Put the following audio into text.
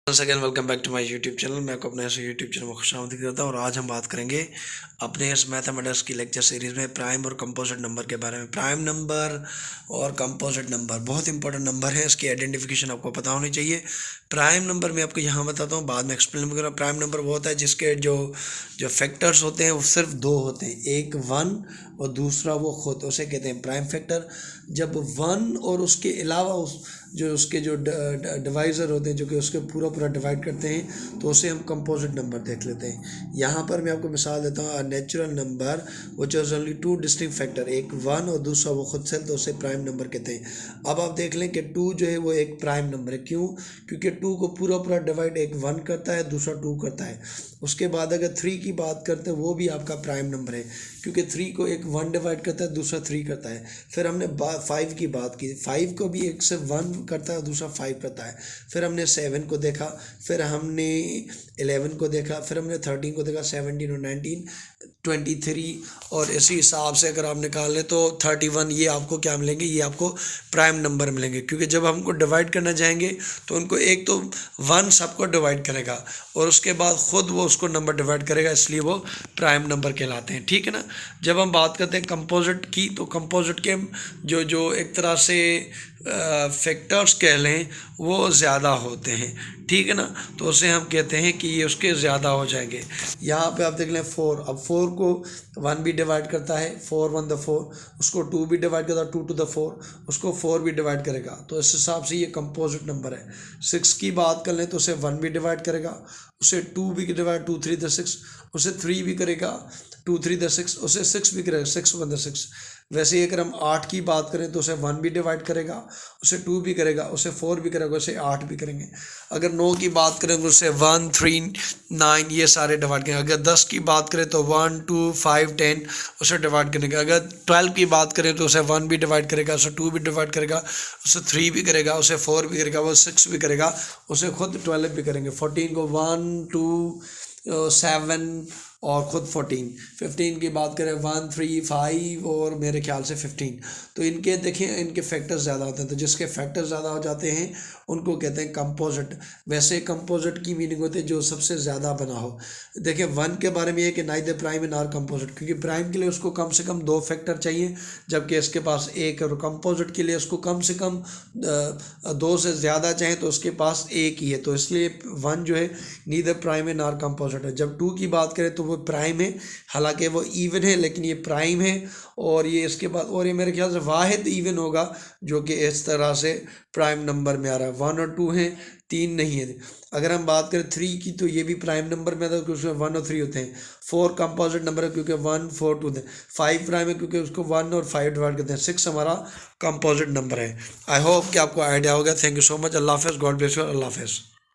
Once again welcome back to my YouTube channel. मैं आपको अपने ऐसे यूट्यूब चैनल में खुशामदीद करता हूँ और आज हम बात करेंगे अपने इस मैथमेटिक्स की लेक्चर सीरीज़ में प्राइम और कंपोजिट नंबर के बारे में। प्राइम नंबर और कंपोजिट नंबर बहुत इंपॉर्टेंट नंबर है, इसकी आइडेंटिफिकेशन आपको पता होनी चाहिए। प्राइम नंबर मैं आपको यहाँ बताता हूँ, बाद में एक्सप्लेन करूँगा। प्राइम नंबर वो होता है जिसके जो फैक्टर्स होते हैं वो सिर्फ दो होते हैं, एक 1 और दूसरा वो खुद, उसे कहते हैं प्राइम फैक्टर। जब 1 और उसके अलावा उसके जो डिवाइज़र होते हैं जो कि उसके पूरा डिवाइड करते हैं तो उसे हम कंपोजिट नंबर देख लेते हैं। यहाँ पर मैं आपको मिसाल देता हूँ, natural number which is only 2 distinct factor, एक 1 और दूसरा वो खुद से, तो उसे प्राइम नंबर कहते हैं। अब आप देख लें कि 2 जो है वो एक प्राइम नंबर है। क्यों? क्योंकि 2 को पूरा डिवाइड एक 1 करता है, दूसरा 2 करता है। उसके बाद अगर 3 की बात करते हैं वो भी आपका प्राइम नंबर है, क्योंकि 3 को एक 1 डिवाइड करता है, दूसरा 3 करता है। फिर हमने 5 की बात की, 5 को भी एक से 1 करता है, दूसरा 5 करता है। फिर हमने 7 को देखा, फिर हमने 11 को देखा, फिर हमने 13 को देखा, 17 और 19, 23, और इसी हिसाब से अगर आप निकाल लें तो 31, ये आपको क्या मिलेंगे? ये आपको प्राइम नंबर मिलेंगे। क्योंकि जब हमको डिवाइड करना जाएंगे तो उनको एक तो 1 सबको डिवाइड करेगा और उसके बाद ख़ुद वो उसको नंबर डिवाइड करेगा, इसलिए वो प्राइम नंबर कहलाते हैं। ठीक है ना। जब हम बात करते हैं कंपोजिट की, तो कंपोजिट के जो एक तरह से फैक्टर्स कह लें वो ज़्यादा होते हैं। ठीक है ना। तो उसे हम कहते हैं कि ये उसके ज़्यादा हो जाएंगे। यहाँ पे आप देख लें 4, अब 4 को 1 भी डिवाइड करता है, 4 1 द 4, उसको 2 भी डिवाइड करता है, 2 2 द 4, उसको 4 भी डिवाइड करेगा। तो इस हिसाब से ये कंपोजिट नंबर है। 6 की बात कर लें तो उसे 1 भी डिवाइड करेगा, उसे 2 भी डिवाइड, 2 3 द 6, उसे 3 भी करेगा, 2 3 द 6, उसे 6 भी करेगा, 6 1 द 6। वैसे ही अगर हम 8 की बात करें तो उसे 1 भी डिवाइड करेगा, उसे 2 भी करेगा, उसे 4 भी करेगा, उसे 8 भी करेंगे। अगर 9 की बात करें तो उसे 1 3 9 ये सारे डिवाइड करेंगे। अगर 10 की बात करें तो 1 2 5 10 उसे डिवाइड करेंगे। अगर 12 की बात करें तो उसे 1 भी डिवाइड करेगा, उसे 2 भी डिवाइड करेगा, उसे 3 भी करेगा, उसे 4 भी करेगा, वो 6 भी करेगा, उसे खुद 12 भी करेंगे। 14 को 1 2 7 और ख़ुद 14। 15 की बात करें 1 3 5 और मेरे ख्याल से 15। तो इनके देखें, इनके फैक्टर्स ज़्यादा होते हैं, तो जिसके फैक्टर्स ज़्यादा हो जाते हैं उनको कहते हैं कंपोजिट। वैसे कंपोजिट की मीनिंग होती है जो सबसे ज़्यादा बना हो। देखिए 1 के बारे में ये कि नाइदर प्राइम नॉर कंपोजिट, क्योंकि प्राइम के लिए उसको कम से कम 2 फैक्टर चाहिए, जबकि इसके पास एक है। और कंपोजिट के लिए उसको कम से कम 2 से ज़्यादा चाहिए, तो उसके पास एक ही है। तो इसलिए 1 जो है नीदर प्राइम है नॉर कंपोजिट है। जब 2 की बात करें तो वो प्राइम है, हालांकि वो इवन है लेकिन ये प्राइम है। और ये इसके बाद, और ये मेरे ख्याल से वाहिद इवन होगा जो कि इस तरह से प्राइम नंबर में आ रहा है। 1 और 2 हैं, 3 नहीं है। अगर हम बात करें 3 की तो ये भी प्राइम नंबर में आता है क्योंकि उसमें 1 और 3 होते हैं। 4 कंपोजिट नंबर है क्योंकि 1 4 2 होते हैं। 5 प्राइम है क्योंकि उसको 1 और 5 डिवाइड करते हैं। 6 हमारा कंपोजिट नंबर है। आई होप कि आपको आइडिया हो गया। Thank you so much. अल्लाह हाफ़िज़। God bless you. अल्लाह हाफ़िज़।